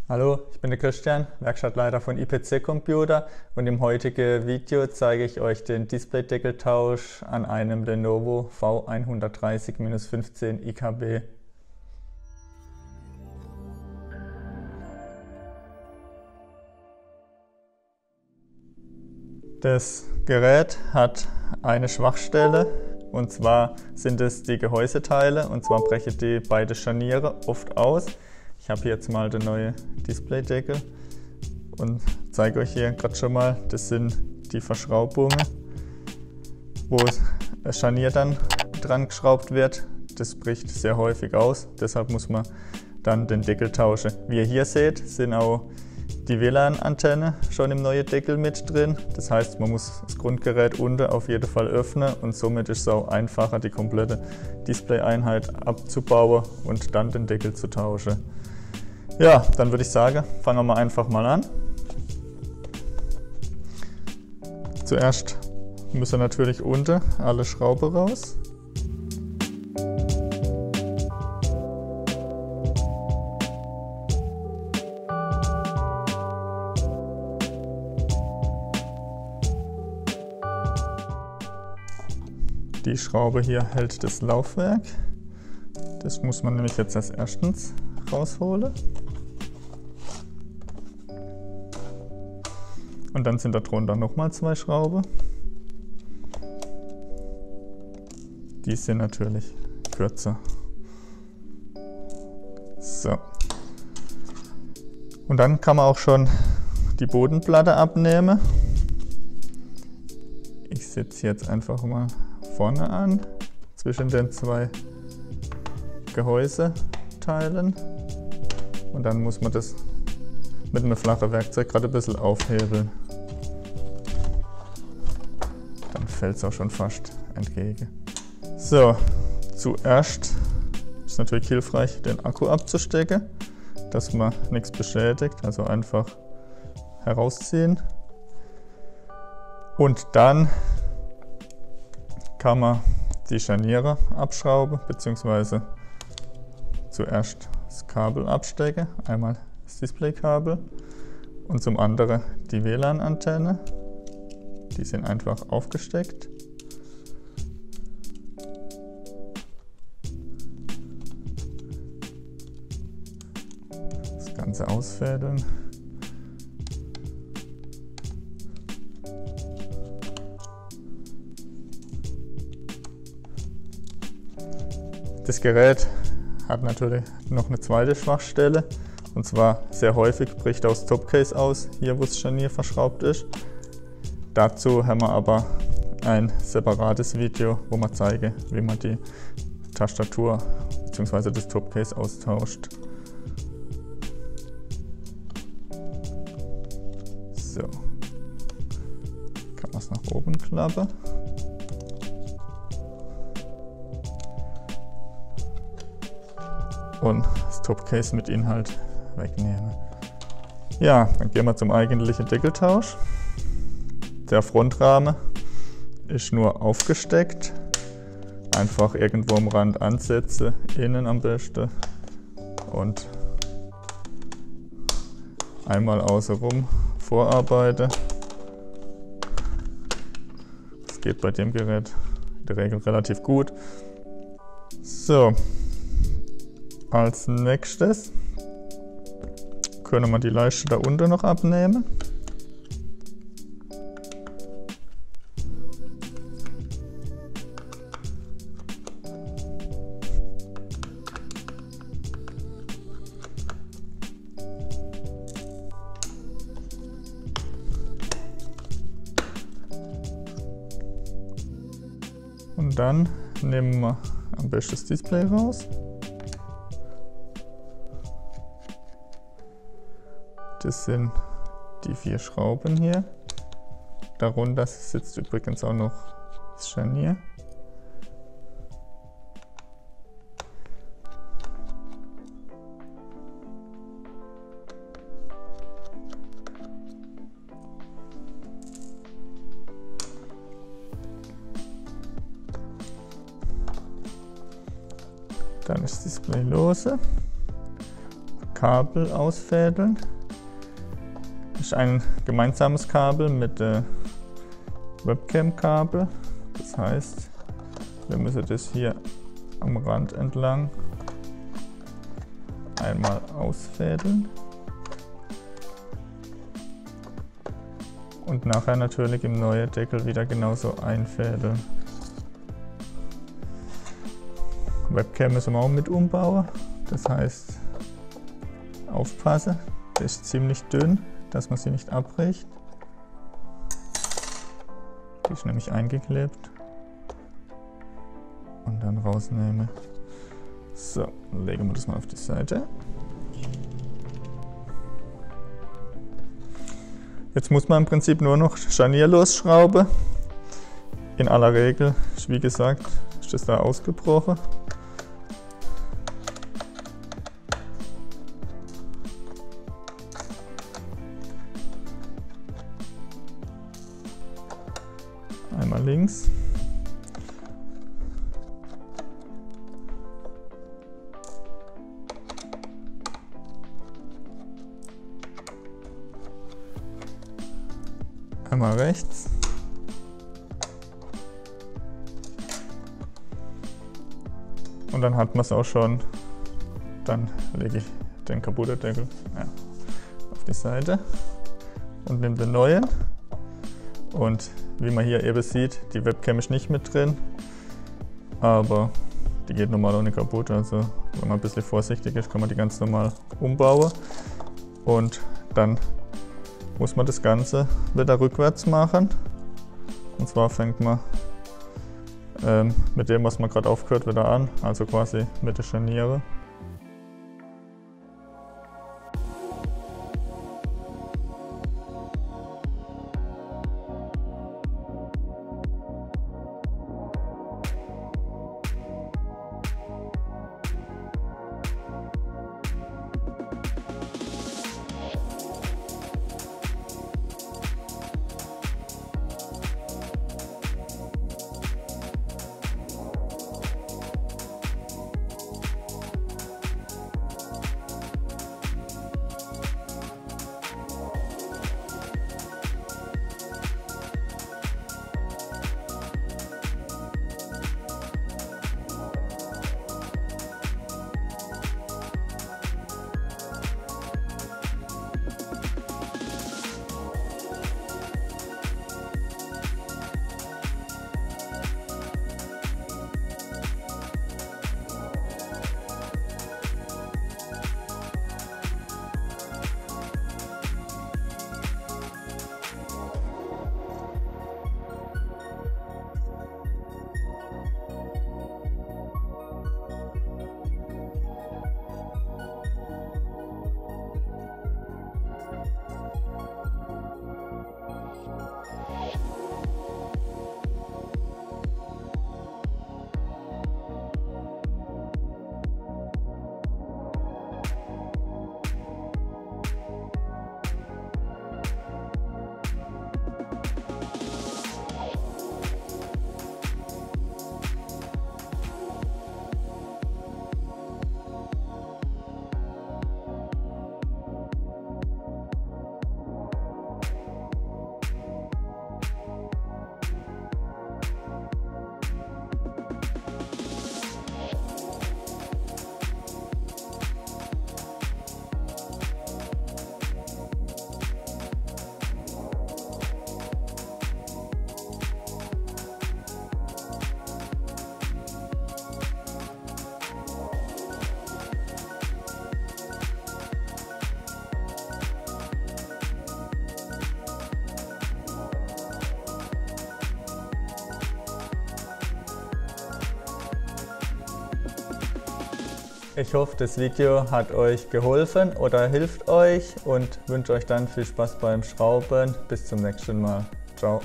Hallo, ich bin der Christian, Werkstattleiter von IPC Computer, und im heutigen Video zeige ich euch den Displaydeckeltausch an einem Lenovo V130-15 IKB. Das Gerät hat eine Schwachstelle, und zwar sind es die Gehäuseteile, und zwar brechen die beide Scharniere oft aus. Ich habe hier jetzt mal den neuen Displaydeckel und zeige euch hier gerade schon mal, das sind die Verschraubungen, wo das Scharnier dann dran geschraubt wird. Das bricht sehr häufig aus, deshalb muss man dann den Deckel tauschen. Wie ihr hier seht, sind auch die WLAN-Antenne schon im neuen Deckel mit drin. Das heißt, man muss das Grundgerät unten auf jeden Fall öffnen, und somit ist es auch einfacher, die komplette Display-Einheit abzubauen und dann den Deckel zu tauschen. Ja, dann würde ich sagen, fangen wir einfach mal an. Zuerst müssen natürlich unten alle Schrauben raus. Die Schraube hier hält das Laufwerk. Das muss man nämlich jetzt als erstens rausholen. Und dann sind da drunter nochmal zwei Schrauben. Die sind natürlich kürzer. So. Und dann kann man auch schon die Bodenplatte abnehmen. Ich setze jetzt einfach mal vorne an, zwischen den zwei Gehäuseteilen. Und dann muss man das mit einem flachen Werkzeug gerade ein bisschen aufhebeln. Dann fällt es auch schon fast entgegen. So, zuerst ist natürlich hilfreich, den Akku abzustecken, dass man nichts beschädigt, also einfach herausziehen. Und dann kann man die Scharniere abschrauben, beziehungsweise zuerst das Kabel abstecken, einmal das Displaykabel und zum anderen die WLAN-Antenne. Die sind einfach aufgesteckt. Das Ganze ausfädeln. Das Gerät hat natürlich noch eine zweite Schwachstelle, und zwar sehr häufig bricht aus Topcase aus, hier wo das Scharnier verschraubt ist. Dazu haben wir aber ein separates Video, wo wir zeigen, wie man die Tastatur bzw. das Topcase austauscht. So, kann man es nach oben klappen. Und das Topcase mit Inhalt wegnehmen. Ja, dann gehen wir zum eigentlichen Deckeltausch. Der Frontrahmen ist nur aufgesteckt. Einfach irgendwo am Rand ansetzen, innen am besten. Und einmal außenrum vorarbeiten. Das geht bei dem Gerät in der Regel relativ gut. So. Als nächstes können wir die Leiste da unten noch abnehmen. Und dann nehmen wir am besten das Display raus. Das sind die 4 Schrauben hier. Darunter sitzt übrigens auch noch das Scharnier. Dann ist das Display lose. Kabel ausfädeln. Das ist ein gemeinsames Kabel mit Webcam-Kabel. Das heißt, wir müssen das hier am Rand entlang einmal ausfädeln. Und nachher natürlich im neuen Deckel wieder genauso einfädeln. Webcam müssen wir auch mit umbauen. Das heißt, aufpassen, das ist ziemlich dünn, dass man sie nicht abbricht. Die ist nämlich eingeklebt. Und dann rausnehmen. So, dann legen wir das mal auf die Seite. Jetzt muss man im Prinzip nur noch Scharnier losschrauben. In aller Regel, wie gesagt, ist das da ausgebrochen. Einmal links. Einmal rechts. Und dann hat man es auch schon. Dann lege ich den kaputten Deckel auf die Seite und nehme den neuen. Und wie man hier eben sieht, die Webcam ist nicht mit drin, aber die geht normal auch nicht kaputt. Also wenn man ein bisschen vorsichtig ist, kann man die ganz normal umbauen. Und dann muss man das Ganze wieder rückwärts machen. Und zwar fängt man mit dem, was man gerade aufgehört, wieder an, also quasi mit der Scharniere. Ich hoffe, das Video hat euch geholfen oder hilft euch und wünsche euch dann viel Spaß beim Schrauben. Bis zum nächsten Mal. Ciao.